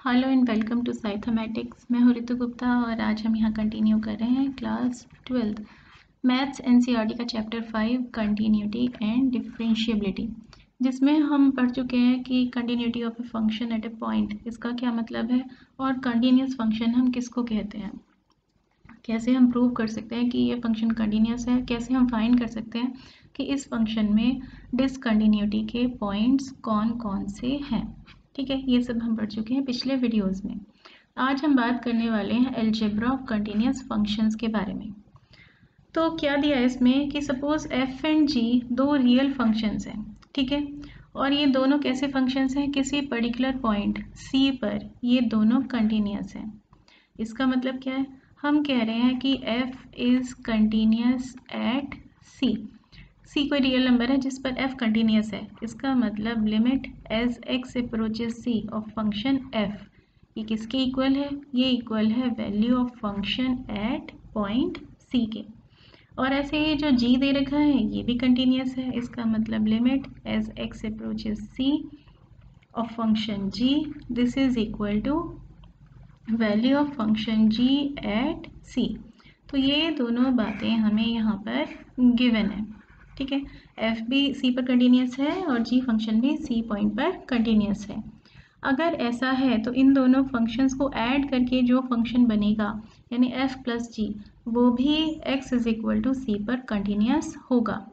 Hello and welcome to साइथमेटिक्स। मैं हूँ ऋतु गुप्ता और आज हम यहाँ कंटिन्यू कर रहे हैं क्लास 12 मैथ्स एनसीईआरटी का चैप्टर 5 कंटिन्यूटी एंड डिफरेंशिएबिलिटी, जिसमें हम पढ़ चुके हैं कि continuity of a function at A point इसका क्या मतलब है और कंटिन्यूस फंक्शन हम किसको कहते हैं, कैसे हम प्रूव कर सकते हैं कि ये फंक्शन कंटिन्यूस है, कैसे हम फाइंड कर सकते हैं कि इस फंक्शन में डिसकंटिन्यूटी के पॉइंट्स कौन कौन से हैं। ठीक है, ये सब हम पढ़ चुके हैं पिछले वीडियोस में। आज हम बात करने वाले हैं अलजेब्रा ऑफ कंटिन्यूस फंक्शंस के बारे में। तो क्या दिया है इसमें कि सपोज एफ एंड जी दो रियल फंक्शंस हैं, ठीक है, और ये दोनों कैसे फंक्शंस हैं, किसी पर्टिकुलर पॉइंट सी पर ये दोनों कंटिन्यूस हैं। इसका मतलब क्या है, हम कह रहे हैं कि f is continuous at c कोई रियल नंबर है जिस पर f कंटिन्यूस है। इसका मतलब limit as x approaches c of function f ये किसके इक्वल है, ये इक्वल है value of function at point c के। और ऐसे ये जो g दे रखा है ये भी कंटिन्यूस है। इसका मतलब limit as x approaches c of function g this is equal to value of function g at c। तो ये दोनों बातें हमें यहाँ पर गिवन है, ठीक है। f भी c पर कंटिन्यूस है और g फंक्शन भी c पॉइंट पर कंटिन्यूस है। अगर ऐसा है तो इन दोनों फंक्शंस को ऐड करके जो फंक्शन बनेगा यानी f प्लस g वो भी x is equal to c पर कंटिन्यूस होगा।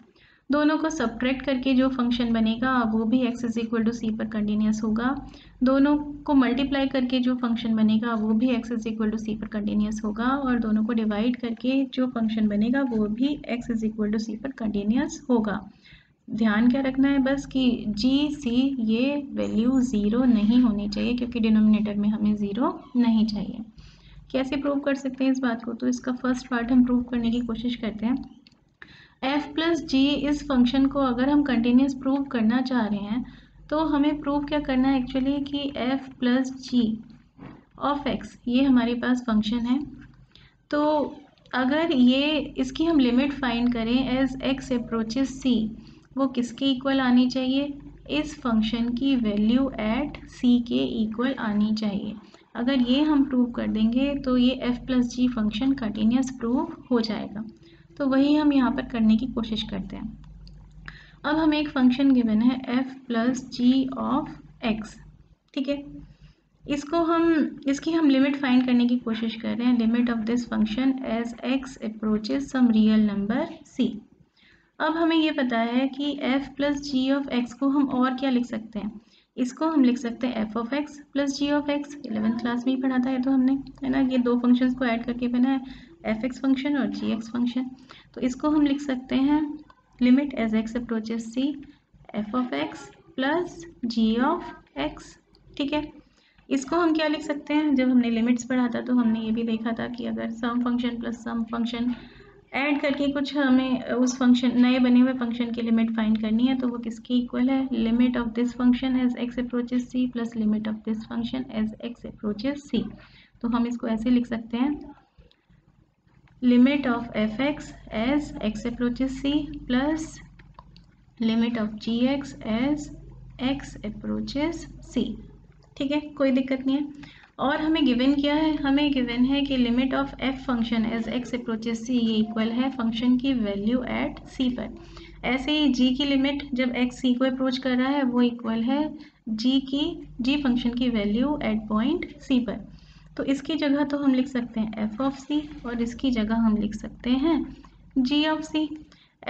दोनों को सब्ट्रैक्ट करके जो फंक्शन बनेगा वो भी x इज इक्वल टू सी पर कंटिन्यूस होगा। दोनों को मल्टीप्लाई करके जो फंक्शन बनेगा वो भी x इज इक्वल टू सी पर कंटिन्यूस होगा, और दोनों को डिवाइड करके जो फंक्शन बनेगा वो भी x इज इक्वल टू सी पर कंटिन्यूस होगा। ध्यान क्या रखना है बस कि जी सी ये वैल्यू ज़ीरो नहीं होनी चाहिए, क्योंकि डिनोमिनेटर में हमें ज़ीरो नहीं चाहिए। कैसे प्रूव कर सकते हैं इस बात को, तो इसका फर्स्ट पार्ट हम प्रूव करने की कोशिश करते हैं। f प्लस जी इस फंक्शन को अगर हम कंटिन्यूस प्रूव करना चाह रहे हैं तो हमें प्रूव क्या करना है एक्चुअली कि f plus g of x ये हमारे पास फंक्शन है। तो अगर ये इसकी हम लिमिट फाइंड करें एज x अप्रोचेस c वो किसके इक्वल आनी चाहिए, इस फंक्शन की वैल्यू एट c के इक्वल आनी चाहिए। अगर ये हम प्रूव कर देंगे तो ये f प्लस जी फंक्शन कंटिन्यूस प्रूव हो जाएगा। तो वही हम यहाँ पर करने की कोशिश करते हैं। अब हमें एक फंक्शन गिवन है f plus g of x, ठीक है। इसकी हम लिमिट फाइंड करने की कोशिश कर रहे हैं, limit of this function as x approaches some real number c। अब हमें ये पता है कि f plus g of x को हम और क्या लिख सकते हैं, इसको हम लिख सकते हैं f of x plus g of x। 11th class में ही पढ़ा था ये तो हमने, है ना। ये दो फंक्शंस को ऐड करके बना है f(x) फंक्शन और g(x) फंक्शन। तो इसको हम लिख सकते हैं limit as x approaches c f of x plus g of x, ठीक है। इसको हम क्या लिख सकते हैं, जब हमने लिमिट्स पढ़ा था तो हमने ये भी देखा था कि अगर सम फंक्शन प्लस सम फंक्शन ऐड करके कुछ हमें उस फंक्शन नए बने हुए फंक्शन की लिमिट फाइंड करनी है तो वो किसके इक्वल है, limit of this function as x approaches c plus limit of this function as x approaches c। तो हम इसको ऐसे लिख सकते हैं limit of f(x) as x approaches c plus limit of g(x) as x approaches c, ठीक है, कोई दिक्कत नहीं है। और हमें गिवन क्या है, हमें गिवन है कि limit of f function as x approaches c ये इक्वल है फंक्शन की वैल्यू एट c पर। ऐसे ही g की लिमिट जब x c को अप्रोच कर रहा है वो इक्वल है g फंक्शन की वैल्यू एट पॉइंट c पर। तो इसकी जगह तो हम लिख सकते हैं f ऑफ c और इसकी जगह हम लिख सकते हैं g of c।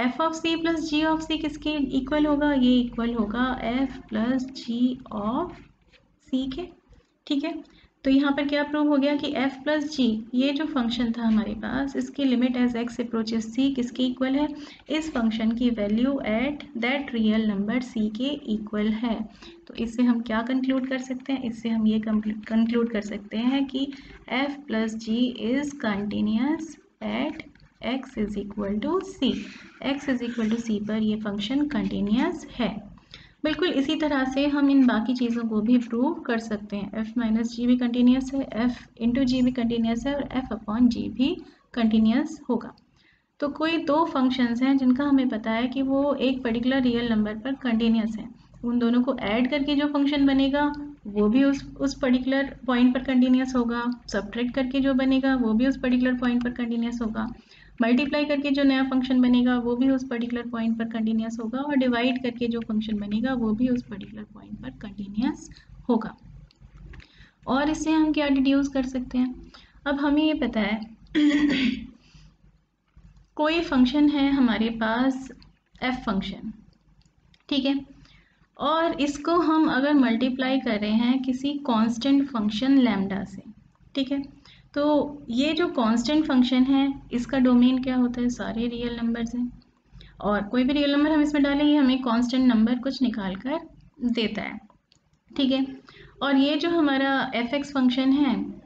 f of c plus g of c किसके इक्वल होगा, ये इक्वल होगा f plus g of c के, ठीक है। तो यहाँ पर क्या प्रूव हो गया कि f प्लस जी ये जो फंक्शन था हमारे पास इसकी limit as x approaches c किसके इक्वल है, इस फंक्शन की value at that real number c के इक्वल है। तो इससे हम क्या कंक्लूड कर सकते हैं, इससे हम ये कंक्लूड कर सकते हैं कि f plus g is continuous at x is equal to c। x is equal to c पर ये फंक्शन कंटिन्यूस है। बिल्कुल इसी तरह से हम इन बाकी चीज़ों को भी प्रूव कर सकते हैं। f माइनस जी भी कंटिन्यूस है, f इंटू जी भी कंटिन्यूस है और f अपॉन जी भी कंटिन्यूस होगा। तो कोई दो फंक्शंस हैं जिनका हमें पता है कि वो एक पर्टिकुलर रियल नंबर पर कंटिन्यूस है, उन दोनों को ऐड करके जो फंक्शन बनेगा वो भी उस पर्टिकुलर पॉइंट पर कंटिन्यूस होगा, सब्ट्रैक्ट करके जो बनेगा वो भी उस पर्टिकुलर पॉइंट पर कंटिन्यूस होगा, मल्टीप्लाई करके जो नया फंक्शन बनेगा वो भी उस पर्टिकुलर पॉइंट पर कंटिन्यूस होगा, और डिवाइड करके जो फंक्शन बनेगा वो भी उस पर्टिकुलर पॉइंट पर कंटिन्यूस होगा। और इससे हम क्या डिड्यूस कर सकते हैं, अब हमें ये पता है कोई फंक्शन है हमारे पास f फंक्शन, ठीक है, और इसको हम अगर मल्टीप्लाई कर रहे हैं किसी कांस्टेंट फंक्शन लैम्डा से, ठीक है, तो ये जो कांस्टेंट फंक्शन है इसका डोमेन क्या होता है, सारे रियल नंबर्स हैं, और कोई भी रियल नंबर हम इसमें डालेंगे हमें कांस्टेंट नंबर कुछ निकाल कर देता है, ठीक है। और ये जो हमारा f(x) फंक्शन है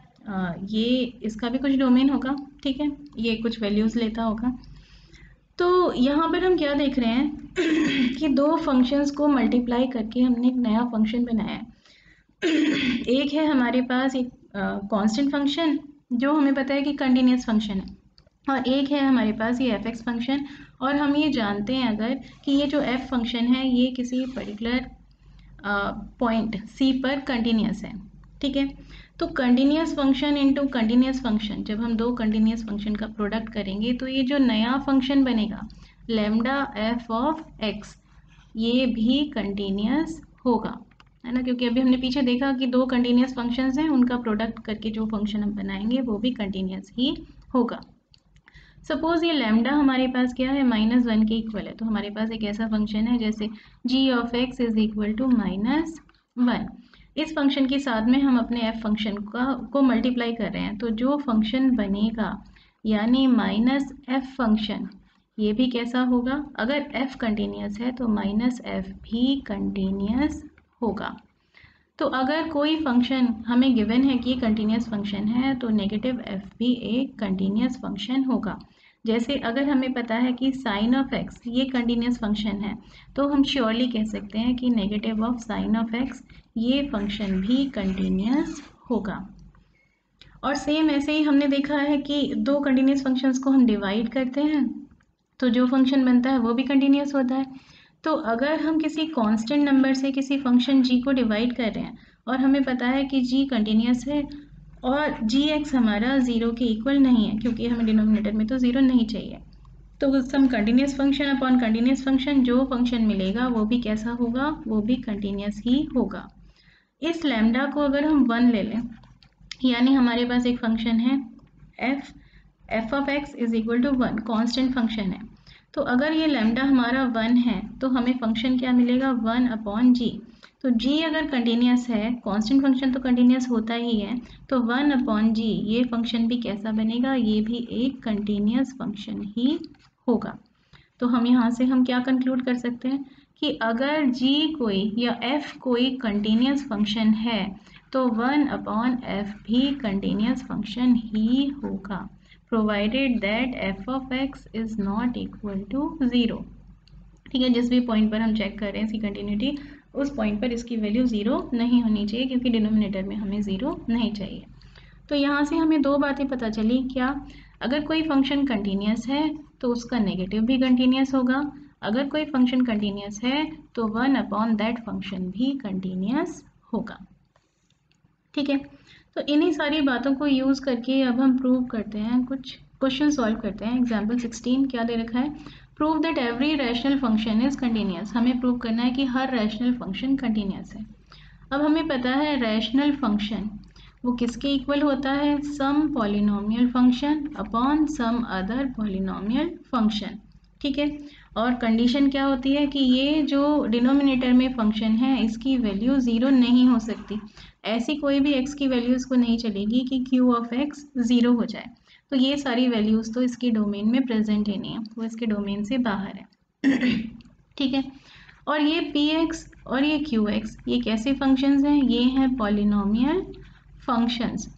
ये इसका भी कुछ डोमेन होगा, ठीक है, ये कुछ वैल्यूज़ लेता होगा। तो यहाँ पर हम क्या देख रहे हैं कि दो फंक्शंस को मल्टीप्लाई करके हमने एक नया फंक्शन बनाया है। एक है हमारे पास एक कांस्टेंट फंक्शन जो हमें पता है कि कंटिन्यूस फंक्शन है, और एक है हमारे पास ये f(x) फंक्शन, और हम ये जानते हैं अगर कि ये जो f फंक्शन है ये किसी पर्टिकुलर पॉइंट c पर कंटिन्यूस है, ठीक है। तो continuous function into continuous function, जब हम दो कंटिन्यूस फंक्शन का प्रोडक्ट करेंगे तो ये जो नया फंक्शन बनेगा लैम्डा f(x) ये भी कंटिन्यूस होगा, है ना, क्योंकि अभी हमने पीछे देखा कि दो कंटिन्यूस फंक्शंस हैं उनका प्रोडक्ट करके जो फंक्शन हम बनाएंगे वो भी कंटिन्यूस ही होगा। सपोज ये लैम्डा हमारे पास क्या है, -1 के इक्वल है, तो हमारे पास एक ऐसा फंक्शन है जैसे g(x) इज इक्वल टू -1। इस फंक्शन के साथ में हम अपने f फंक्शन को मल्टीप्लाई कर रहे हैं, तो जो फंक्शन बनेगा यानी -f फंक्शन ये भी कैसा होगा, अगर f कंटिन्यूस है तो -f भी कंटिन्यूस होगा। तो अगर कोई फंक्शन हमें गिवन है कि ये कंटिन्यूस फंक्शन है तो नेगेटिव f भी एक कंटिन्यूस फंक्शन होगा। जैसे अगर हमें पता है कि sin of x ये कंटिन्यूस फंक्शन है तो हम श्योरली कह सकते हैं कि negative of sin of x ये फंक्शन भी कंटिन्यूस होगा। और सेम ऐसे ही हमने देखा है कि दो कंटिन्यूस फंक्शंस को हम डिवाइड करते हैं तो जो फंक्शन बनता है वो भी कंटिन्यूस होता है। तो अगर हम किसी कांस्टेंट नंबर से किसी फंक्शन g को डिवाइड कर रहे हैं और हमें पता है कि g कंटिन्यूस है और gx हमारा 0 के इक्वल नहीं है क्योंकि हमें डिनोमिनेटर में तो 0 नहीं चाहिए, तो some continuous function upon continuous function जो फंक्शन मिलेगा वो भी कैसा होगा, वो भी कंटिन्यूस ही होगा। इस लैम्डा को अगर हम 1 ले लें, यानी हमारे पास एक फंक्शन है f of x is equal to 1, constant function है, तो अगर ये लैम्डा हमारा 1 है तो हमें फंक्शन क्या मिलेगा, 1 अपॉन g। तो g अगर कंटिन्यूस है, कांस्टेंट फंक्शन तो कंटिन्यूस होता ही है, तो 1 अपॉन g ये फंक्शन भी कैसा बनेगा, ये भी एक कंटिन्यूस फंक्शन ही होगा। तो हम यहाँ से हम क्या कंक्लूड कर सकते हैं कि अगर g कोई या f कोई कंटिन्यूस फंक्शन है तो 1 अपॉन f भी कंटिन्यूस फंक्शन ही होगा, provided that f of x is not equal to 0। ठीक है, जिस भी पॉइंट पर हम चेक कर रहे हैं इसकी कंटिन्यूटी उस पॉइंट पर इसकी वैल्यू 0 नहीं होनी चाहिए क्योंकि डिनोमिनेटर में हमें 0 नहीं चाहिए। तो यहाँ से हमें दो बातें पता चली, क्या, अगर कोई फंक्शन कंटिन्यूस है तो उसका नेगेटिव भी कंटिन्यूस होगा, अगर कोई फंक्शन कंटिन्यूस है तो 1 अपॉन दैट फंक्शन भी कंटिन्यूस होगा। ठीक है, तो इन्हीं सारी बातों को यूज़ करके अब हम प्रूव करते हैं, कुछ क्वेश्चन सॉल्व करते हैं। एग्जाम्पल 16 क्या दे रखा है, prove that every rational function is continuous. हमें प्रूव करना है कि हर रैशनल फंक्शन कंटिन्यूस है। अब हमें पता है रैशनल फंक्शन वो किसके इक्वल होता है, some polynomial function upon some other polynomial function. ठीक है, और कंडीशन क्या होती है कि ये जो डिनोमिनेटर में फंक्शन है इसकी वैल्यू 0 नहीं हो सकती, ऐसी कोई भी x की वैल्यू इसको नहीं चलेगी कि q ऑफ x 0 हो जाए। तो ये सारी वैल्यूज़ तो इसके डोमेन में प्रेजेंट ही नहीं है, वो इसके डोमेन से बाहर है। ठीक है, और ये px और ये qx ये कैसे फंक्शंस हैं, ये हैं पॉलिनोमियल फंक्शंस।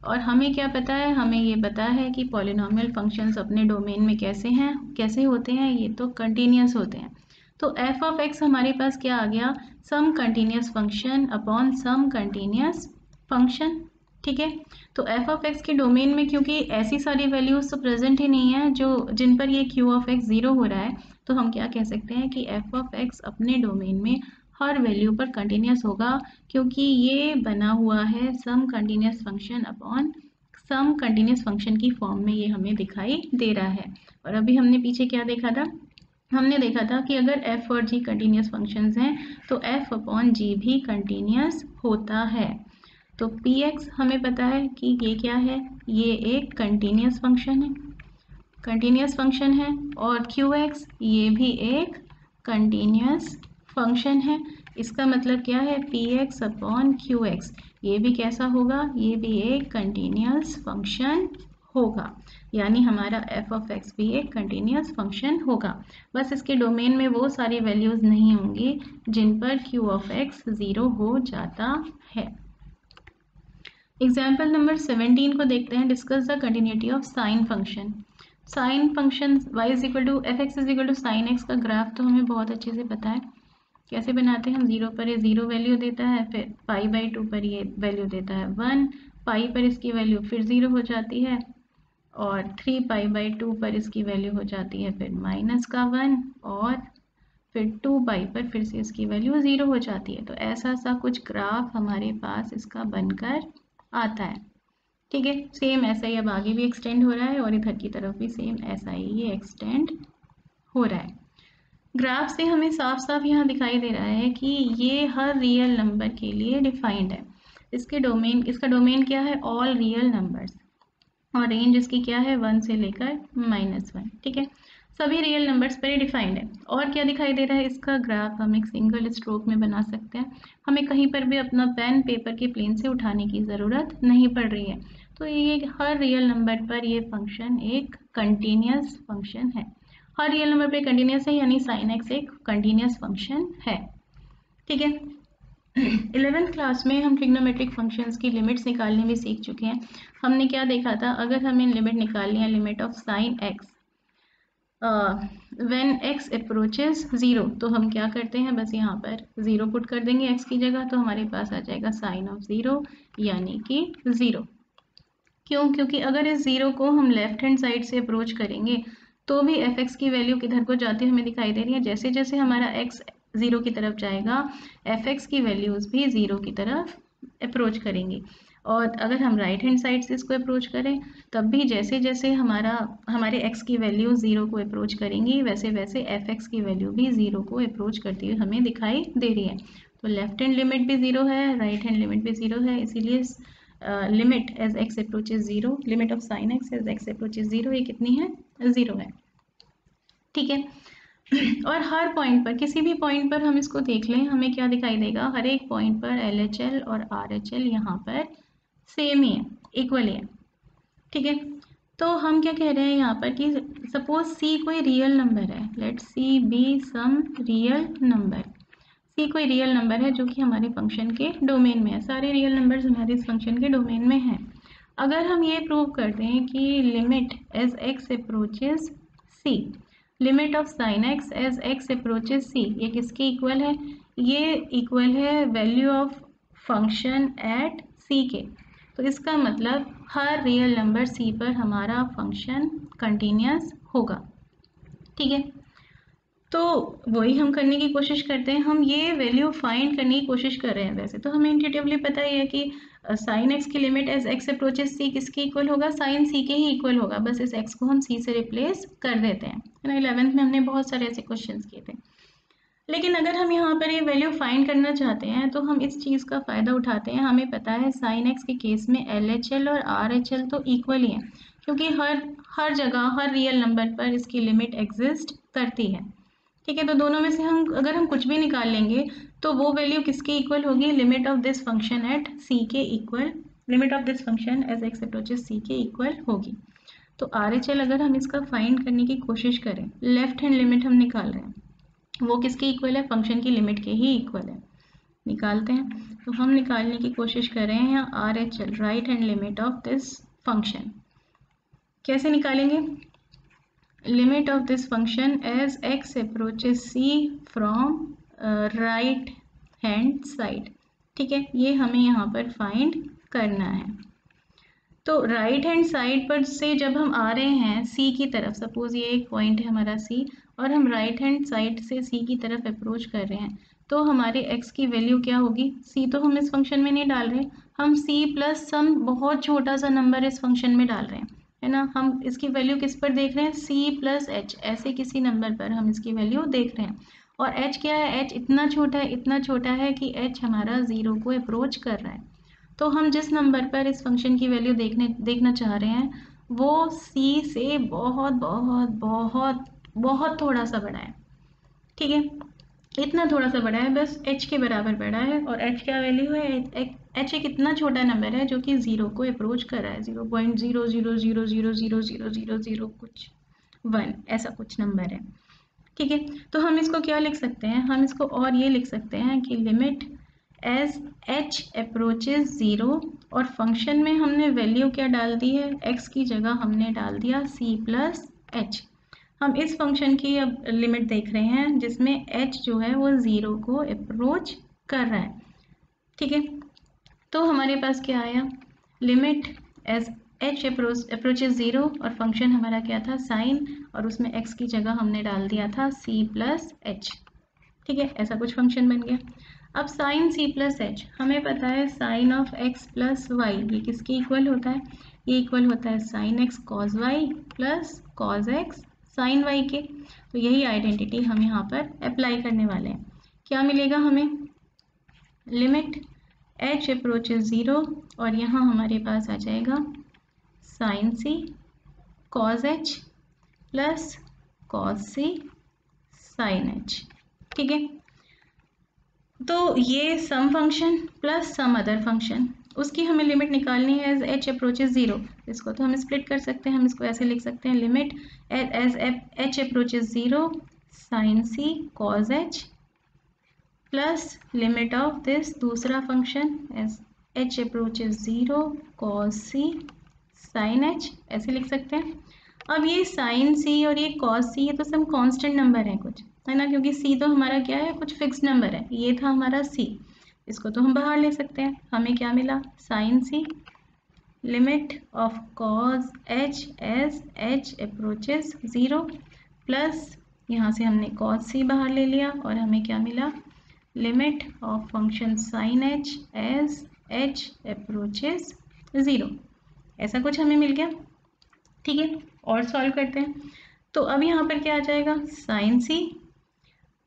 और हमें क्या पता है, हमें ये पता है कि पॉलिनोमियल फंक्शंस अपने डोमेन में कैसे हैं, कैसे होते हैं, ये तो कंटिन्यूस होते हैं। तो f ऑफ x हमारे पास क्या आ गया, सम कंटिन्यूस फंक्शन अपॉन सम कंटिन्यूस फंक्शन। ठीक है, तो f ऑफ x के डोमेन में क्योंकि ऐसी सारी वैल्यूज तो प्रेजेंट ही नहीं है जो जिन पर ये q ऑफ x 0 हो रहा है, तो हम क्या कह सकते हैं कि f ऑफ x अपने डोमेन में हर वैल्यू पर कंटिन्यूस होगा, क्योंकि ये बना हुआ है सम कंटिन्यूस फंक्शन अपॉन सम कंटिन्यूस फंक्शन की फॉर्म में ये हमें दिखाई दे रहा है। और अभी हमने पीछे क्या देखा था, हमने देखा था कि अगर f और g कंटिन्यूस फंक्शंस हैं तो f अपॉन g भी कंटिन्यूस होता है। तो px हमें पता है कि ये क्या है, ये एक कंटिन्यूस फंक्शन है, कंटिन्यूस फंक्शन है, और qx ये भी एक कंटिन्यूस फंक्शन है। इसका मतलब क्या है, px अपॉन qx ये भी कैसा होगा, ये भी एक कंटिन्यूस फंक्शन होगा, यानी हमारा f ऑफ x भी एक कंटिन्यूस फंक्शन होगा। बस इसके डोमेन में वो सारी वैल्यूज़ नहीं होंगी जिन पर q ऑफ x 0 हो जाता है। एग्जाम्पल नंबर 17 को देखते हैं। Discuss the continuity of sine function. Sine function y is equal to f x is equal to sine x का ग्राफ तो हमें बहुत अच्छे से पता है, कैसे बनाते हैं हम। 0 पर ये 0 वैल्यू देता है, फिर π/2 पर ये वैल्यू देता है 1, पाई पर इसकी वैल्यू फिर 0 हो जाती है, और 3π/2 पर इसकी वैल्यू हो जाती है फिर -1, और फिर 2π पर फिर से इसकी वैल्यू 0 हो जाती है। तो ऐसा सा कुछ ग्राफ हमारे पास इसका बनकर आता है। ठीक है, सेम ऐसा ही अब आगे भी एक्सटेंड हो रहा है, और इधर की तरफ भी सेम ऐसा ही ये एक्सटेंड हो रहा है। ग्राफ से हमें साफ साफ यहाँ दिखाई दे रहा है कि ये हर रियल नंबर के लिए डिफाइंड है। इसका डोमेन क्या है, ऑल रियल नंबर्स, और रेंज इसकी क्या है 1 से लेकर -1। ठीक है, सभी रियल नंबर्स पर ये डिफाइंड है। और क्या दिखाई दे रहा है, इसका ग्राफ हम एक सिंगल स्ट्रोक में बना सकते हैं, हमें कहीं पर भी अपना पेन पेपर के प्लेन से उठाने की ज़रूरत नहीं पड़ रही है। तो ये हर रियल नंबर पर ये फंक्शन एक कंटिन्यूस फंक्शन है, हर रियल नंबर पे कंटिन्यूस है, यानी साइन एक्स एक कंटिन्यूस फंक्शन है। ठीक है, 11th क्लास में हम ट्रिग्नोमेट्रिक फंक्शंस की लिमिट्स निकालने भी सीख चुके हैं। हमने क्या देखा था, अगर हमें लिमिट निकालनी है, limit of sine x when x approaches 0, तो हम क्या करते हैं, बस यहाँ पर 0 पुट कर देंगे x की जगह, तो हमारे पास आ जाएगा साइन ऑफ 0 यानी कि 0। क्यों, क्योंकि अगर इस 0 को हम लेफ्ट हैंड साइड से अप्रोच करेंगे तो भी एफ एक्स की वैल्यू किधर को जाती है हमें दिखाई दे रही है। जैसे जैसे हमारा एक्स 0 की तरफ जाएगा, एफ एक्स की वैल्यूज़ भी 0 की तरफ अप्रोच करेंगी। और अगर हम राइट हैंड साइड से इसको अप्रोच करें, तब भी जैसे जैसे हमारे एक्स की वैल्यू 0 को अप्रोच करेंगी, वैसे वैसे एफ एक्स की वैल्यू भी 0 को अप्रोच करती हुई हमें दिखाई दे रही है। तो लेफ्ट हैंड लिमिट भी 0 है, राइट हैंड लिमिट भी 0 है, इसीलिए limit as x approaches 0, limit of sine x as x approaches 0, ये कितनी है, 0 है। ठीक है, और हर पॉइंट पर, किसी भी पॉइंट पर हम इसको देख लें, हमें क्या दिखाई देगा, हर एक पॉइंट पर LHL और RHL यहाँ पर सेम ही है, इक्वल ही है। ठीक है, तो हम क्या कह रहे हैं यहाँ पर कि सपोज C कोई रियल नंबर है, let C be some real number. C कोई रियल नंबर है जो कि हमारे फंक्शन के डोमेन में है, सारे रियल नंबर्स हमारे इस फंक्शन के डोमेन में हैं। अगर हम ये प्रूव करते हैं कि limit as x approaches C, limit of sine x as x approaches C, ये किसके इक्वल है, ये इक्वल है value of function at C के। तो इसका मतलब हर रियल नंबर C पर हमारा फंक्शन कंटिन्यूस होगा। ठीक है, तो वही हम करने की कोशिश करते हैं, हम ये वैल्यू फाइंड करने की कोशिश कर रहे हैं। वैसे तो हमें इंट्यूटिवली पता ही है कि साइन एक्स की limit as x approaches C किसके इक्वल होगा, साइन C के ही इक्वल होगा, बस इस x को हम C से रिप्लेस कर देते हैं, है ना। 11th में हमने बहुत सारे ऐसे क्वेश्चंस किए थे। लेकिन अगर हम यहाँ पर ये वैल्यू फाइंड करना चाहते हैं तो हम इस चीज़ का फ़ायदा उठाते हैं। हमें पता है साइन एक्स के केस में LHL और RHL तो इक्वल ही है, क्योंकि हर जगह हर रियल नंबर पर इसकी लिमिट एग्जिस्ट करती है। ठीक है, तो दोनों में से अगर हम कुछ भी निकाल लेंगे तो वो वैल्यू किसके इक्वल होगी, limit of this function at C के equal, limit of this function as x approaches C के इक्वल होगी। तो RHL अगर हम इसका फाइंड करने की कोशिश करें, लेफ्ट हैंड लिमिट हम निकाल रहे हैं, वो किसके इक्वल है, फंक्शन की लिमिट के ही इक्वल है। निकालते हैं, तो हम निकालने की कोशिश कर रहे हैं यहाँ RHL, right hand limit of this function. कैसे निकालेंगे, limit of this function as x approaches C from right hand side. ठीक है, ये हमें यहाँ पर फाइंड करना है। तो राइट हैंड साइड पर से जब हम आ रहे हैं C की तरफ, सपोज ये एक पॉइंट है हमारा C, और हम राइट हैंड साइड से C की तरफ अप्रोच कर रहे हैं, तो हमारे x की वैल्यू क्या होगी, c तो हम इस फंक्शन में नहीं डाल रहे, हम c प्लस सम बहुत छोटा सा नंबर इस फंक्शन में डाल रहे हैं, है ना। हम इसकी वैल्यू किस पर देख रहे हैं, c प्लस h, ऐसे किसी नंबर पर हम इसकी वैल्यू देख रहे हैं। और h क्या है, h इतना छोटा है कि h हमारा 0 को अप्रोच कर रहा है। तो हम जिस नंबर पर इस फंक्शन की वैल्यू देखना चाह रहे हैं वो c से बहुत बहुत बहुत बहुत थोड़ा सा बड़ा है, ठीक है, इतना थोड़ा सा बड़ा है, बस h के बराबर बड़ा है। और h क्या वैल्यू है, h एक इतना छोटा नंबर है जो कि 0 को अप्रोच कर रहा है, 0.00000000 कुछ 1 ऐसा कुछ नंबर है, ठीक है। तो हम इसको क्या लिख सकते हैं, हम इसको और ये लिख सकते हैं कि लिमिट एज h अप्रोचेज 0, और फंक्शन में हमने वैल्यू क्या डाल दी है, x की जगह हमने डाल दिया c प्लस h। हम इस फंक्शन की अब लिमिट देख रहे हैं जिसमें h जो है वो 0 को अप्रोच कर रहा है, ठीक है। तो हमारे पास क्या आया, लिमिट एज h अप्रोचेज 0, और फंक्शन हमारा क्या था, साइन, और उसमें x की जगह हमने डाल दिया था c प्लस h, ठीक है, ऐसा कुछ फंक्शन बन गया। अब साइन c प्लस h, हमें पता है sine of x plus y ये किसके इक्वल होता है, ये इक्वल होता है sine x cos y plus cos x sine y के। तो यही आइडेंटिटी हम यहाँ पर अप्लाई करने वाले हैं। क्या मिलेगा हमें, लिमिट h अप्रोचेज 0, और यहाँ हमारे पास आ जाएगा sin c cos h plus cos c sin h, ठीक है। तो ये some function plus some other function, उसकी हमें लिमिट निकालनी है एज h अप्रोचेज 0। इसको तो हम स्प्लिट कर सकते हैं, हम इसको ऐसे लिख सकते हैं, limit as h approaches 0 sin c cos h plus limit of this दूसरा function as h approaches 0 cos c sin h, ऐसे लिख सकते हैं। अब ये साइन c और ये कॉस c ये तो सब कांस्टेंट नंबर है कुछ, है ना, क्योंकि c तो हमारा क्या है, कुछ फिक्स नंबर है, ये था हमारा c, इसको तो हम बाहर ले सकते हैं। हमें क्या मिला, sine c limit of cos h as h approaches 0 plus यहाँ से हमने कॉस c बाहर ले लिया, और हमें क्या मिला, limit of function sine h as h approaches 0, ऐसा कुछ हमें मिल गया, ठीक है। और सॉल्व करते हैं। तो अब यहाँ पर क्या आ जाएगा, साइन c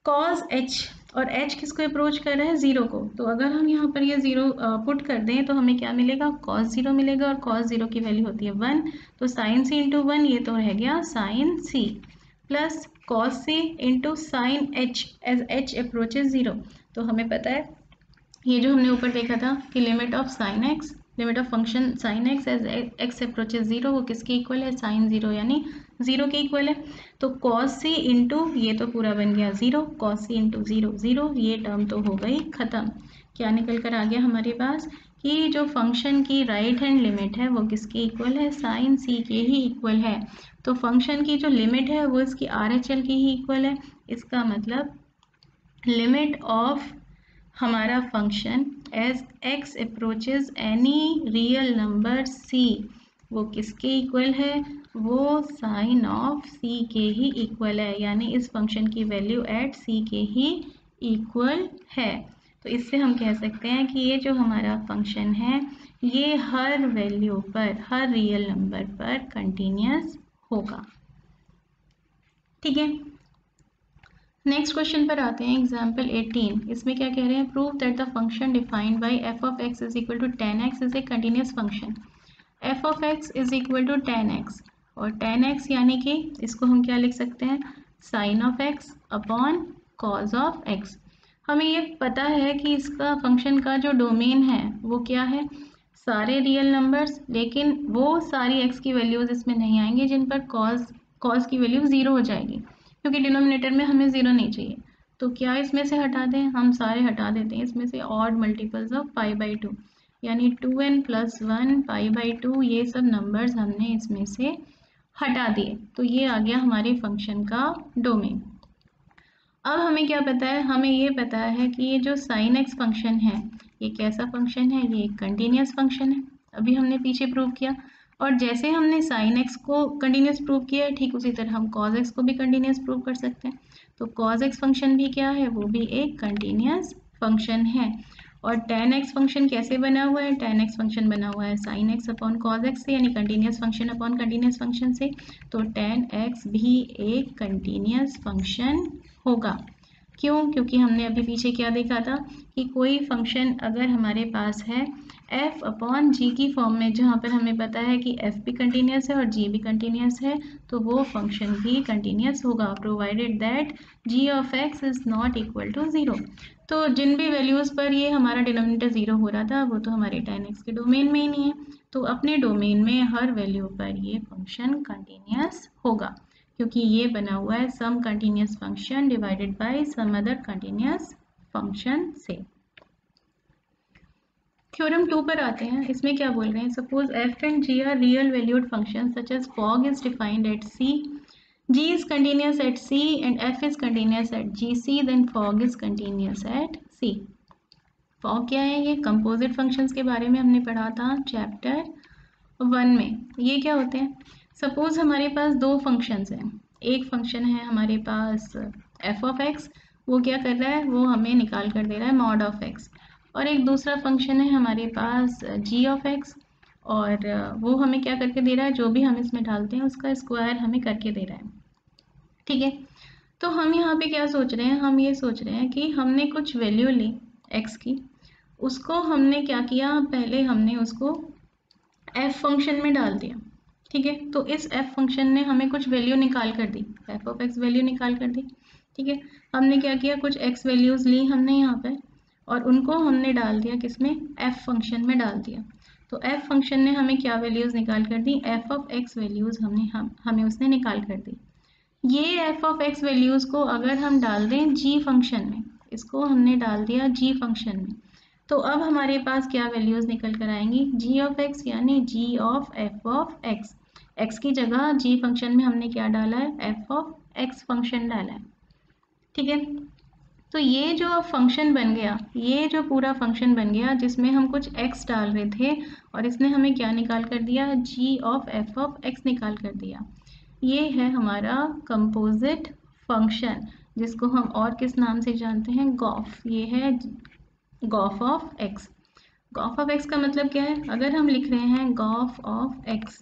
कॉस h, और h किसको अप्रोच कर रहा है, 0 को। तो अगर हम यहाँ पर ये 0 पुट कर दें तो हमें क्या मिलेगा, cos 0 मिलेगा, और cos 0 की वैल्यू होती है 1, तो साइन c इंटू 1 ये तो रह गया sine c plus cos c into sine h as h approaches 0। तो हमें पता है ये जो हमने ऊपर देखा था कि limit of sine x, limit of function sine x as x approaches 0 वो किसके इक्वल है, साइन 0 यानी 0 के इक्वल है। तो cos c इंटू ये तो पूरा बन गया 0, cos c इंटू 0 0, ये टर्म तो हो गई ख़त्म। क्या निकल कर आ गया हमारे पास कि जो फंक्शन की राइट हैंड लिमिट है वो किसके इक्वल है, साइन c के ही इक्वल है। तो फंक्शन की जो लिमिट है वो इसकी RHL की ही इक्वल है। इसका मतलब लिमिट ऑफ हमारा function as x approaches any real number c वो किसके इक्वल है, वो साइन ऑफ c के ही इक्वल है, यानी इस फंक्शन की वैल्यू एट c के ही इक्वल है। तो इससे हम कह सकते हैं कि ये जो हमारा फंक्शन है ये हर वैल्यू पर, हर रियल नंबर पर कंटिन्यूस होगा, ठीक है। नेक्स्ट क्वेश्चन पर आते हैं, एग्जाम्पल 18। इसमें क्या कह रहे हैं, prove that the function defined by f of x is equal to 10x is a continuous function. f of x is equal to 10x, और 10x यानी कि इसको हम क्या लिख सकते हैं, sine of x upon cos of x। हमें ये पता है कि इसका फंक्शन का जो डोमेन है वो क्या है, सारे रियल नंबर्स, लेकिन वो सारी x की वैल्यूज इसमें नहीं आएंगी जिन पर कॉज की वैल्यू 0 हो जाएगी, क्योंकि डिनोमिनेटर में हमें 0 नहीं चाहिए। तो क्या इसमें से हटा दें, हम सारे हटा देते हैं इसमें से ऑड मल्टीपल्स ऑफ π/2, यानी 2n + 1 π/2, ये सब नंबर्स हमने इसमें से हटा दिए। तो ये आ गया हमारे फंक्शन का डोमेन। अब हमें क्या पता है, हमें ये पता है कि ये जो साइन x फंक्शन है ये कैसा फंक्शन है, ये एक कंटिन्यूस फंक्शन है। अभी हमने पीछे प्रूव किया। और जैसे हमने साइन एक्स को कंटिन्यूस प्रूव किया है, ठीक उसी तरह हम कॉज एक्स को भी कंटिन्यूस प्रूव कर सकते हैं। तो कॉज एक्स फंक्शन भी क्या है, वो भी एक कंटिन्यूस फंक्शन है। और tan x फंक्शन कैसे बना हुआ है, tan x फंक्शन बना हुआ है sin x upon cos x से, यानी continuous function upon continuous function से। तो tan x भी एक कंटिन्यूस फंक्शन होगा। क्यों? क्योंकि हमने अभी पीछे क्या देखा था कि कोई फंक्शन अगर हमारे पास है f अपॉन जी की फॉर्म में, जहाँ पर हमें पता है कि f भी कंटिन्यूस है और g भी कंटिन्यूस है, तो वो फंक्शन भी कंटिन्यूस होगा, provided that g of x is not equal to 0। तो जिन भी वैल्यूज़ पर ये हमारा डिनोमिनेटर 0 हो रहा था वो तो हमारे tan x के डोमेन में ही नहीं है, तो अपने डोमेन में हर वैल्यू पर ये फंक्शन कंटिन्यूस होगा, क्योंकि ये बना हुआ है some continuous function divided by some other continuous function से। थ्योरम 2 पर आते हैं। इसमें क्या बोल रहे हैं, suppose f and g are real valued function such as fog is defined at c, g is continuous at c and f is continuous at gc, then fog is continuous at c। fog क्या है, ये composite functions के बारे में हमने पढ़ा था chapter 1 में। ये क्या होते हैं, सपोज हमारे पास दो फंक्शंस हैं। एक फंक्शन है हमारे पास f ऑफ x, वो क्या कर रहा है, वो हमें निकाल कर दे रहा है मॉड ऑफ x। और एक दूसरा फंक्शन है हमारे पास g ऑफ x, और वो हमें क्या करके दे रहा है, जो भी हम इसमें डालते हैं उसका स्क्वायर हमें करके दे रहा है। ठीक है, तो हम यहाँ पे क्या सोच रहे हैं, हम ये सोच रहे हैं कि हमने कुछ वैल्यू ली x की, उसको हमने क्या किया, पहले हमने उसको f फंक्शन में डाल दिया। ठीक है, तो इस f फंक्शन ने हमें कुछ वैल्यू निकाल कर दी, f ऑफ x वैल्यू निकाल कर दी। ठीक है, हमने क्या किया, कुछ x वैल्यूज़ ली हमने यहाँ पर और उनको हमने डाल दिया किसमें, f फंक्शन में डाल दिया। तो f फंक्शन ने हमें क्या वैल्यूज़ निकाल कर दी, f ऑफ x वैल्यूज़ हमें उसने निकाल कर दी। ये f ऑफ x वैल्यूज़ को अगर हम डाल दें g फंक्शन में, इसको हमने डाल दिया g फंक्शन में, तो अब हमारे पास क्या वैल्यूज़ निकल कर आएंगी, g ऑफ x यानी g of f of x। x की जगह g फंक्शन में हमने क्या डाला है, f ऑफ x फंक्शन डाला है। ठीक है, तो ये जो फंक्शन बन गया, ये जो पूरा फंक्शन बन गया जिसमें हम कुछ x डाल रहे थे और इसने हमें क्या निकाल कर दिया, g of f of x निकाल कर दिया। ये है हमारा कंपोजिट फंक्शन, जिसको हम और किस नाम से जानते हैं, गॉफ। ये है Gauff of x। Gauff of x का मतलब क्या है, अगर हम लिख रहे हैं Gauff of x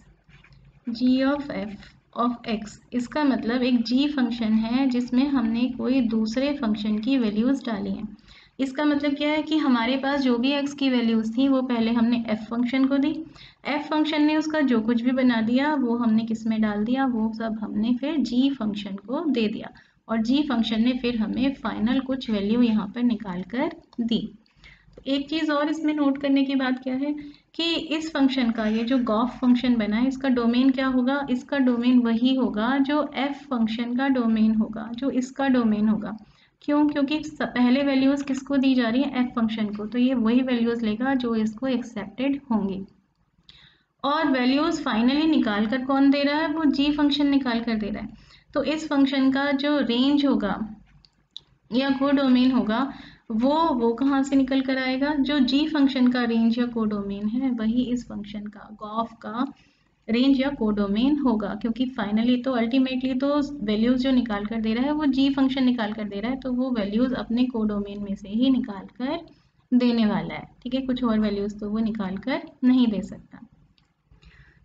g of f of x, इसका मतलब एक g फंक्शन है जिसमें हमने कोई दूसरे फंक्शन की वैल्यूज़ डाली हैं। इसका मतलब क्या है कि हमारे पास जो भी x की वैल्यूज़ थी वो पहले हमने f फंक्शन को दी, f फंक्शन ने उसका जो कुछ भी बना दिया वो हमने किस में डाल दिया, वो सब हमने फिर g फंक्शन को दे दिया और g फंक्शन ने फिर हमें फाइनल कुछ वैल्यू यहाँ पर निकाल कर दी। एक चीज़ और इसमें नोट करने की बात क्या है कि इस फंक्शन का, ये जो गॉफ फंक्शन बना है, इसका डोमेन क्या होगा, इसका डोमेन वही होगा जो f फंक्शन का डोमेन होगा, जो इसका डोमेन होगा। क्यों? क्योंकि पहले वैल्यूज़ किसको दी जा रही है, f फंक्शन को, तो ये वही वैल्यूज़ लेगा जो इसको एक्सेप्टेड होंगी। और वैल्यूज़ फाइनली निकाल कर कौन दे रहा है, वो g फंक्शन निकाल कर दे रहा है। तो इस फंक्शन का जो रेंज होगा या कोडोमेन होगा, वो कहाँ से निकल कर आएगा, जो g फंक्शन का रेंज या कोडोमेन है वही इस फंक्शन का गॉफ का रेंज या कोडोमेन होगा, क्योंकि फाइनली तो अल्टीमेटली तो वैल्यूज़ जो निकाल कर दे रहा है वो g फंक्शन निकाल कर दे रहा है, तो वो वैल्यूज़ अपने कोडोमेन में से ही निकाल कर देने वाला है। ठीक है, कुछ और वैल्यूज़ तो वो निकाल कर नहीं दे सकता।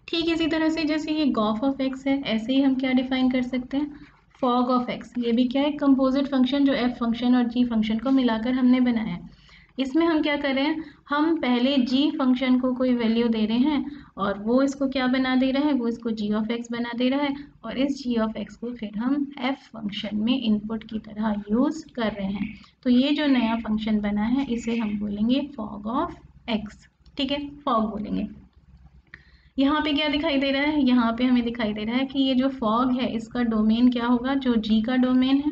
ठीक इसी तरह से जैसे ये गॉफ ऑफ x है, ऐसे ही हम क्या डिफाइन कर सकते हैं, फॉग ऑफ x। ये भी क्या है, कंपोजिट फंक्शन जो f फंक्शन और g फंक्शन को मिलाकर हमने बनाया है। इसमें हम क्या कर रहे हैं, हम पहले g फंक्शन को कोई वैल्यू दे रहे हैं और वो इसको क्या बना दे रहा है, वो इसको g ऑफ x बना दे रहा है और इस g ऑफ x को फिर हम f फंक्शन में इनपुट की तरह यूज़ कर रहे हैं। तो ये जो नया फंक्शन बना है इसे हम बोलेंगे फॉग ऑफ x। ठीक है, फॉग बोलेंगे। यहाँ पे क्या दिखाई दे रहा है, यहाँ पे हमें दिखाई दे रहा है कि ये जो फॉग है इसका डोमेन क्या होगा, जो g का डोमेन है,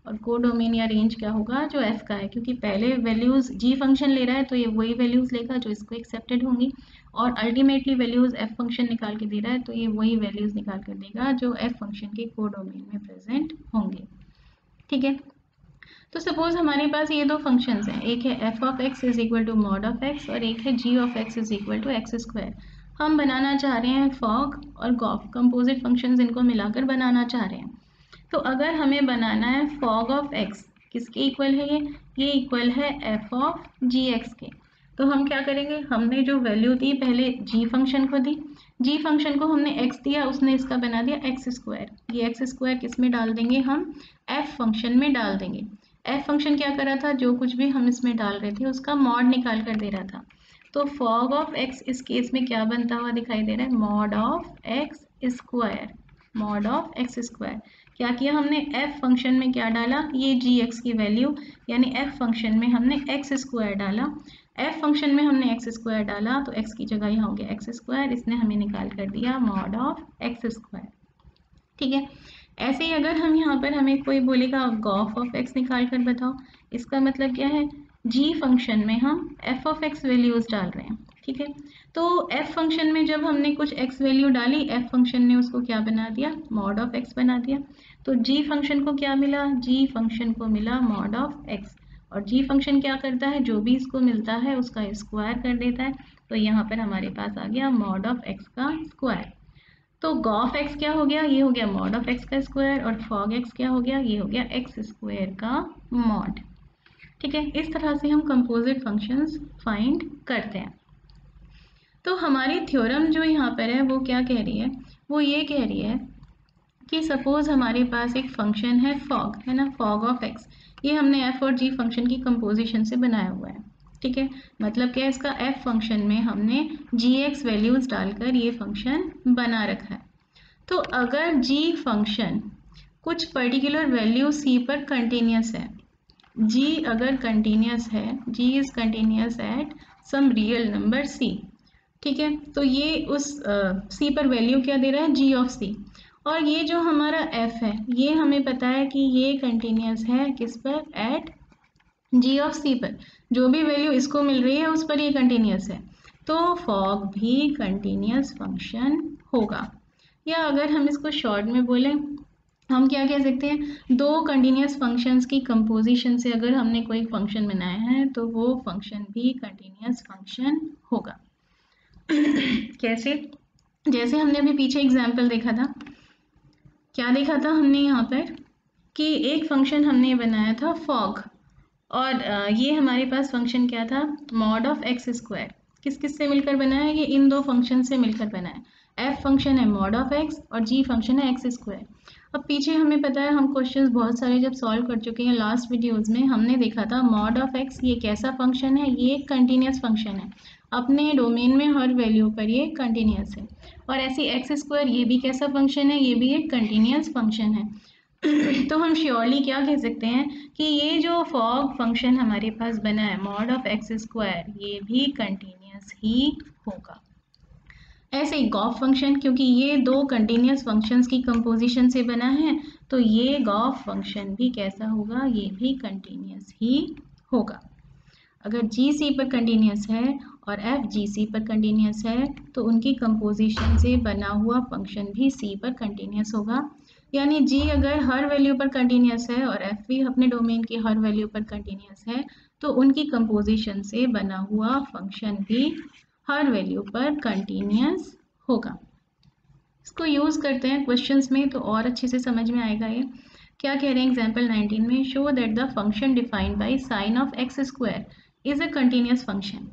और को डोमेन या रेंज क्या होगा, जो f का है, क्योंकि पहले वैल्यूज़ g फंक्शन ले रहा है तो ये वही वैल्यूज़ लेगा जो इसको एक्सेप्टेड होंगी, और अल्टीमेटली वैल्यूज़ f फंक्शन निकाल के दे रहा है तो ये वही वैल्यूज़ निकाल कर देगा जो f फंक्शन के को डोमेन में प्रेजेंट होंगे। ठीक है, तो सपोज हमारे पास ये दो फंक्शंस हैं, एक है f of x is equal to mod of x और एक है g of x is equal to x square. हम बनाना चाह रहे हैं फॉग और गॉफ, कंपोजिट फंक्शंस इनको मिलाकर बनाना चाह रहे हैं। तो अगर हमें बनाना है फॉग ऑफ एक्स, किसके इक्वल है ये इक्वल है एफ ऑफ जी एक्स के। तो हम क्या करेंगे, हमने जो वैल्यू दी पहले जी फंक्शन को दी, जी फंक्शन को हमने एक्स दिया, उसने इसका बना दिया एक्स स्क्वायर। ये एक्स स्क्वायर किस में डाल देंगे, हम एफ फंक्शन में डाल देंगे। एफ फंक्शन क्या कर रहा था, जो कुछ भी हम इसमें डाल रहे थे उसका मॉड निकाल कर दे रहा था। तो फॉग ऑफ एक्स इस केस में क्या बनता हुआ दिखाई दे रहा है, mod of x square, mod of x square. क्या किया हमने, एफ फंक्शन में क्या डाला, ये जी एक्स की वैल्यू, यानी एफ फंक्शन में हमने एक्स स्क्वायर डाला। एफ फंक्शन में हमने एक्स स्क्वायर डाला तो एक्स की जगह यहाँ हो गया एक्स स्क्वायर, इसने हमें निकाल कर दिया मॉड ऑफ एक्स स्क्वायर। ठीक है, ऐसे ही अगर हम यहाँ पर हमें कोई बोलेगा गॉफ ऑफ एक्स निकाल कर बताओ, इसका मतलब क्या है, जी फंक्शन में हम एफ ऑफ एक्स वैल्यूज डाल रहे हैं। ठीक है, तो एफ फंक्शन में जब हमने कुछ एक्स वैल्यू डाली, एफ फंक्शन ने उसको क्या बना दिया, मॉड ऑफ एक्स बना दिया। तो जी फंक्शन को क्या मिला, जी फंक्शन को मिला मॉड ऑफ एक्स, और जी फंक्शन क्या करता है, जो भी इसको मिलता है उसका स्क्वायर कर देता है। तो यहाँ पर हमारे पास आ गया मॉड ऑफ एक्स का स्क्वायर। तो गॉफ एक्स क्या हो गया, ये हो गया मॉड ऑफ एक्स का स्क्वायर, और फॉग एक्स क्या हो गया, ये हो गया एक्स स्क्वायर का मॉड। ठीक है, इस तरह से हम कंपोजिट फंक्शंस फाइंड करते हैं। तो हमारी थ्योरम जो यहाँ पर है वो क्या कह रही है, वो ये कह रही है कि सपोज हमारे पास एक फंक्शन है फॉग, है ना, फॉग ऑफ एक्स, ये हमने एफ और जी फंक्शन की कंपोजिशन से बनाया हुआ है। ठीक है, मतलब क्या है, इसका एफ फंक्शन में हमने जी एक्स वैल्यूज डालकर ये फंक्शन बना रखा है। तो अगर जी फंक्शन कुछ पर्टिकुलर वैल्यू सी पर कंटिन्यूस है, जी अगर कंटिन्यूस है, G is continuous at some real number C. ठीक है, तो ये उस सी पर वैल्यू क्या दे रहा है, जी ऑफ सी। और ये जो हमारा एफ है, ये हमें पता है कि ये कंटिन्यूस है किस पर, एट जी ऑफ सी पर, जो भी वैल्यू इसको मिल रही है उस पर ये कंटिन्यूस है। तो फॉग भी कंटिन्यूस फंक्शन होगा। या अगर हम इसको शॉर्ट में बोलें, हम क्या कह सकते हैं, दो कंटिन्यूस फंक्शंस की कंपोजिशन से अगर हमने कोई फंक्शन बनाया है तो वो फंक्शन भी कंटिन्यूस फंक्शन होगा। कैसे, जैसे हमने अभी पीछे एग्जाम्पल देखा था, क्या देखा था हमने यहाँ पर कि एक फंक्शन हमने बनाया था फॉग, और ये हमारे पास फंक्शन क्या था, मॉड ऑफ एक्स स्क्वायर। किस किस से मिलकर बना है, ये इन दो फंक्शन से मिलकर बना है। एफ फंक्शन है मॉड ऑफ एक्स और जी फंक्शन है एक्स स्क्वायर। अब पीछे हमें पता है, हम क्वेश्चंस बहुत सारे जब सॉल्व कर चुके हैं, लास्ट वीडियोस में हमने देखा था मॉड ऑफ एक्स ये कैसा फंक्शन है, ये एक कंटिन्यूस फंक्शन है, अपने डोमेन में हर वैल्यू पर ये कंटिन्यूस है। और ऐसे एक्स स्क्वायर ये भी कैसा फंक्शन है, ये भी एक कंटिन्यूस फंक्शन है। तो हम श्योरली क्या कह सकते हैं कि ये जो फॉग फंक्शन हमारे पास बना है मॉड ऑफ एक्स स्क्वायर, ये भी कंटिन्यूस ही होगा। ऐसे ही गॉफ फंक्शन, क्योंकि ये दो कंटिन्यूस फंक्शंस की कंपोजिशन से बना है, तो ये गॉफ फंक्शन भी कैसा होगा, ये भी कंटिन्यूस ही होगा। अगर जी सी पर कंटिन्यूस है और एफ जी सी पर कंटिन्यूस है तो उनकी कंपोजिशन से बना हुआ फंक्शन भी सी पर कंटिन्यूस होगा। यानी जी अगर हर वैल्यू पर कंटिन्यूस है और एफ भी अपने डोमेन की हर वैल्यू पर कंटिन्यूस है, तो उनकी कंपोजिशन से बना हुआ फंक्शन भी हर वैल्यू पर कंटिन्यूस होगा। इसको यूज़ करते हैं क्वेश्चंस में तो और अच्छे से समझ में आएगा। ये क्या कह रहे हैं एग्जाम्पल 19 में, show that the function defined by sine of x square is a continuous function.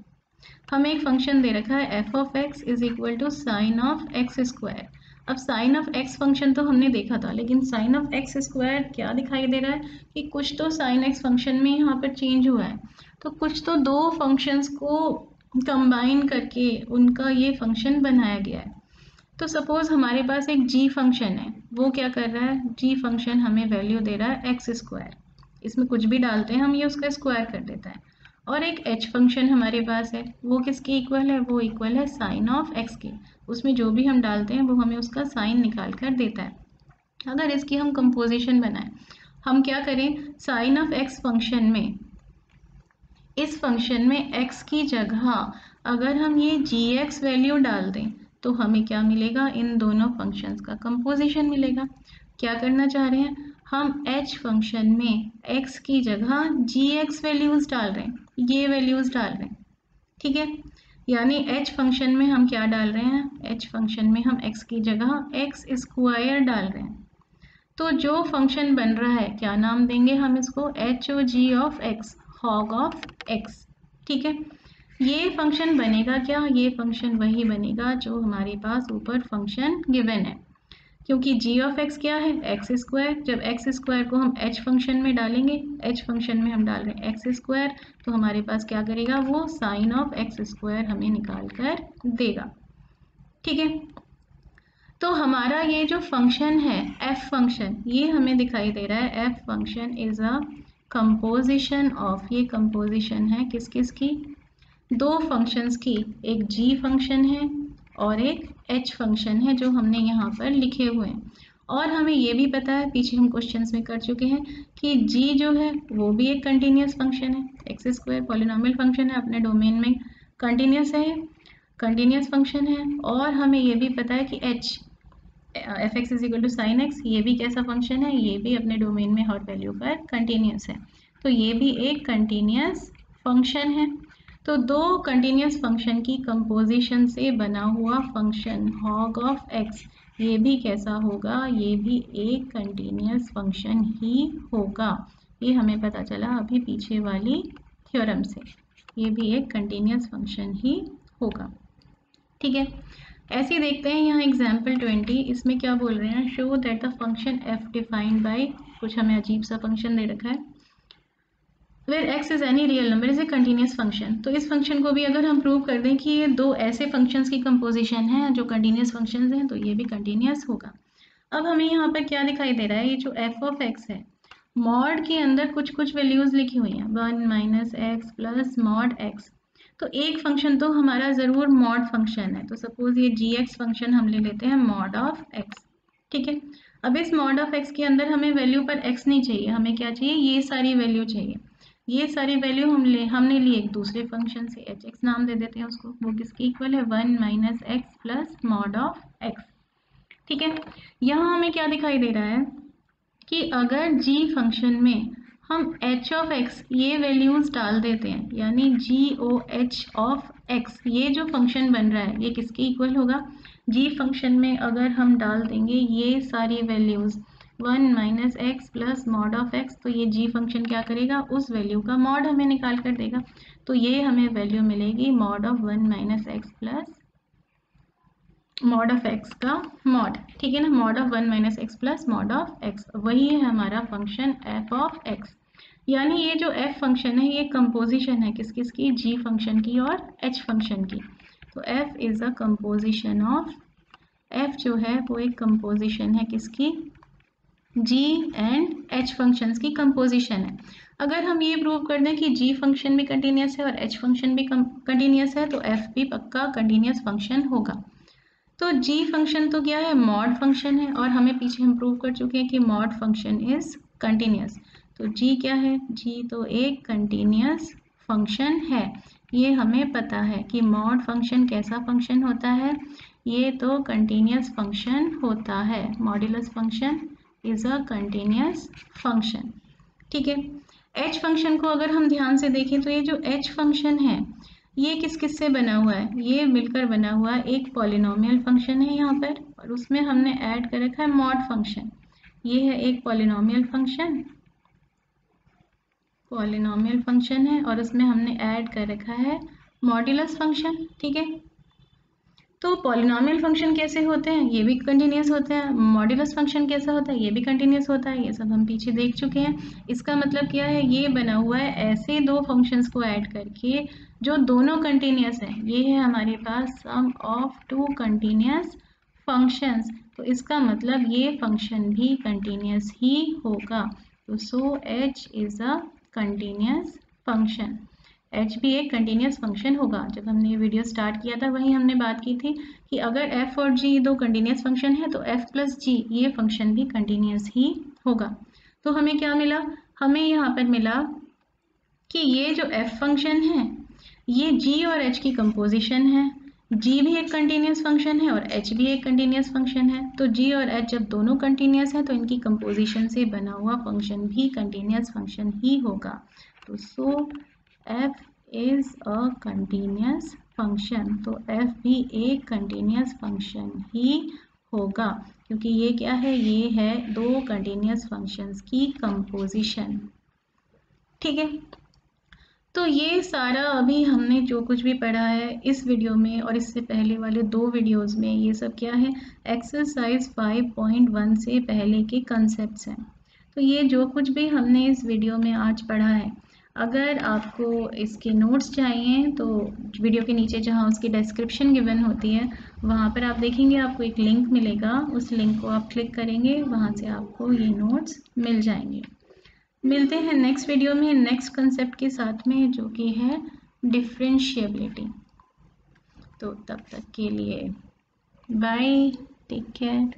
हमें एक फंक्शन दे रखा है f of x is equal to sine of x square. अब साइन ऑफ एक्स फंक्शन तो हमने देखा था, लेकिन साइन ऑफ एक्स स्क्वायर क्या दिखाई दे रहा है कि कुछ तो साइन एक्स फंक्शन में यहाँ पर चेंज हुआ है, तो कुछ तो दो फंक्शंस को कंबाइन करके उनका ये फंक्शन बनाया गया है। तो सपोज हमारे पास एक जी फंक्शन है, वो क्या कर रहा है, जी फंक्शन हमें वैल्यू दे रहा है एक्स स्क्वायर, इसमें कुछ भी डालते हैं हम ये उसका स्क्वायर कर देता है। और एक एच फंक्शन हमारे पास है, वो किसके इक्वल है, वो इक्वल है साइन ऑफ एक्स के, उसमें जो भी हम डालते हैं वो हमें उसका साइन निकाल कर देता है। अगर इसकी हम कंपोजिशन बनाएं, हम क्या करें, साइन ऑफ एक्स फंक्शन में, इस फंक्शन में x की जगह अगर हम ये जी एक्स वैल्यू डाल दें तो हमें क्या मिलेगा, इन दोनों फंक्शंस का कंपोजिशन मिलेगा। क्या करना चाह रहे हैं, हम h फंक्शन में x की जगह जी एक्स वैल्यूज डाल रहे हैं, ये वैल्यूज डाल रहे हैं। ठीक है, यानी एच फंक्शन में हम क्या डाल रहे हैं, एच फंक्शन में हम एक्स की जगह एक्स स्क्वायर डाल रहे हैं। तो जो फंक्शन बन रहा है क्या नाम देंगे हम इसको, h o g of x, hog of x. ठीक है, ये फंक्शन बनेगा क्या, ये फंक्शन वही बनेगा जो हमारे पास ऊपर फंक्शन गिवन है, क्योंकि जी ऑफ एक्स क्या है, एक्स स्क्वायर। जब एक्स स्क्वायर को हम एच फंक्शन में डालेंगे, एच फंक्शन में हम डाल रहे हैं एक्स स्क्वायर, तो हमारे पास क्या करेगा, वो साइन ऑफ एक्स स्क्वायर हमें निकाल कर देगा। ठीक है, तो हमारा ये जो फंक्शन है एफ फंक्शन, ये हमें दिखाई दे रहा है, F function is a composition of, ये कंपोजिशन है किस किस की, दो फंक्शंस की, एक जी फंक्शन है और एक एच फंक्शन है जो हमने यहाँ पर लिखे हुए हैं। और हमें ये भी पता है, पीछे हम क्वेश्चंस में कर चुके हैं, कि जी जो है वो भी एक कंटिन्यूस फंक्शन है, एक्स स्क्वायर पॉलिनोमियल फंक्शन है, अपने डोमेन में कंटिन्यूस है, कंटिन्यूस फंक्शन है। और हमें ये भी पता है कि h f x is equal to sine x, ये भी कैसा फंक्शन है, ये भी अपने डोमेन में हर वैल्यू पर कंटिन्यूस है, तो ये भी एक कंटिन्यूस फंक्शन है। तो दो कंटिन्यूस फंक्शन की कंपोजिशन से बना हुआ फंक्शन हॉग ऑफ एक्स, ये भी कैसा होगा, ये भी एक कंटिन्यूस फंक्शन ही होगा। ये हमें पता चला अभी पीछे वाली थ्योरम से, ये भी एक कंटिन्यूस फंक्शन ही होगा। ठीक है, ऐसे ही देखते हैं यहाँ एग्जाम्पल 20, इसमें क्या बोल रहे हैं, show that the function f defined by, कुछ हमें अजीब सा फंक्शन दे रखा है, where x is any real number is a continuous function. तो इस फंक्शन को भी अगर हम प्रूव कर दें कि ये दो ऐसे फंक्शंस की कंपोजिशन है जो कंटिन्यूस फंक्शंस हैं, तो ये भी कंटिन्यूस होगा। अब हमें यहाँ पर क्या दिखाई दे रहा है, ये जो एफ ऑफ एक्स है, मॉड के अंदर कुछ कुछ वैल्यूज लिखी हुई हैं, 1 minus x plus mod x. तो एक फंक्शन तो हमारा ज़रूर मॉड फंक्शन है, तो सपोज ये जी एक्स फंक्शन हम ले लेते हैं मॉड ऑफ एक्स। ठीक है, अब इस मॉड ऑफ एक्स के अंदर हमें वैल्यू पर एक्स नहीं चाहिए, हमें क्या चाहिए, ये सारी वैल्यू चाहिए। ये सारी वैल्यू हमने लिए एक दूसरे फंक्शन से, एच एक्स नाम दे देते हैं उसको, वो किसकी इक्वल है, 1 minus x plus mod of x. ठीक है, यहाँ हमें क्या दिखाई दे रहा है कि अगर g फंक्शन में हम h ऑफ x ये वैल्यूज डाल देते हैं, यानी जी ओ एच ऑफ x, ये जो फंक्शन बन रहा है ये किसके इक्वल होगा, g फंक्शन में अगर हम डाल देंगे ये सारी values 1 minus x plus mod of x, तो ये g फंक्शन क्या करेगा, उस वैल्यू का मॉड हमें निकाल कर देगा। तो ये हमें वैल्यू मिलेगी mod of 1 minus x plus mod of x का मॉड। ठीक है ना, mod of 1 minus x plus mod of x, वही है हमारा फंक्शन एफ ऑफ एक्स। यानी ये जो एफ फंक्शन है ये कंपोजिशन है किस किस की, जी फंक्शन की और एच फंक्शन की। तो F is a composition of, F जो है वो एक कंपोजिशन है किसकी, जी एंड एच फंक्शंस की कंपोजिशन है। अगर हम ये प्रूव कर दें कि जी फंक्शन भी कंटिन्यूस है और एच फंक्शन भी कंटिन्यूस है, तो एफ भी पक्का कंटिन्यूस फंक्शन होगा। तो g फंक्शन तो क्या है, मॉड फंक्शन है, और हमें पीछे हम प्रूव कर चुके हैं कि मॉड फंक्शन इज कंटिन्यूस। तो g क्या है, g तो एक कंटिन्यूस फंक्शन है। ये हमें पता है कि मॉड फंक्शन कैसा फंक्शन होता है, ये तो कंटिन्यूस फंक्शन होता है, modulus function is a continuous function. ठीक है, h फंक्शन को अगर हम ध्यान से देखें तो ये जो h फंक्शन है ये किस किस से बना हुआ है, ये मिलकर बना हुआ है, एक पॉलिनोमियल फंक्शन है यहाँ पर, और उसमें हमने ऐड कर रखा है मॉड फंक्शन। ये है एक पॉलिनोमियल फंक्शन है, और उसमें हमने ऐड कर रखा है मॉड्यूलस फंक्शन। ठीक है, तो पॉलिनोमियल फंक्शन कैसे होते हैं, ये भी कंटिन्यूस होते हैं, मॉड्यूलस फंक्शन कैसा होता है, ये भी कंटिन्यूस होता है, ये सब हम पीछे देख चुके हैं। इसका मतलब क्या है, ये बना हुआ है ऐसे दो फंक्शंस को ऐड करके जो दोनों कंटिन्यूस हैं। ये है हमारे पास सम ऑफ टू कंटिन्यूस फंक्शंस, तो इसका मतलब ये फंक्शन भी कंटिन्यूस ही होगा। तो so H is a continuous function, H भी एक कंटिन्यूस फंक्शन होगा। जब हमने ये वीडियो स्टार्ट किया था वहीं हमने बात की थी कि अगर एफ और जी दो कंटिन्यूस फंक्शन है तो एफ प्लस जी ये फंक्शन भी कंटिन्यूस ही होगा। तो हमें क्या मिला, हमें यहाँ पर मिला कि ये जो एफ फंक्शन है ये जी और एच की कंपोजिशन है, जी भी एक कंटिन्यूस फंक्शन है और एच भी एक कंटिन्यूस फंक्शन है। तो जी और एच जब दोनों कंटिन्यूस है तो इनकी कंपोजिशन से बना हुआ फंक्शन भी कंटिन्यूस फंक्शन ही होगा। तो सो f is a continuous function, तो एफ भी एक कंटिन्यूस फंक्शन ही होगा, क्योंकि ये क्या है, ये है दो कंटिन्यूस फंक्शंस की कंपोजिशन। ठीक है, तो ये सारा अभी हमने जो कुछ भी पढ़ा है इस वीडियो में और इससे पहले वाले 2 वीडियोस में, ये सब क्या है, एक्सरसाइज 5.1 से पहले के कंसेप्ट्स हैं। तो ये जो कुछ भी हमने इस वीडियो में आज पढ़ा है, अगर आपको इसके नोट्स चाहिए तो वीडियो के नीचे जहाँ उसकी डिस्क्रिप्शन गिवन होती है वहाँ पर आप देखेंगे, आपको एक लिंक मिलेगा, उस लिंक को आप क्लिक करेंगे, वहाँ से आपको ये नोट्स मिल जाएंगे। मिलते हैं नेक्स्ट वीडियो में नेक्स्ट कंसेप्ट के साथ में, जो कि है डिफरेंशिएबिलिटी। तो तब तक के लिए बाय, टेक केयर।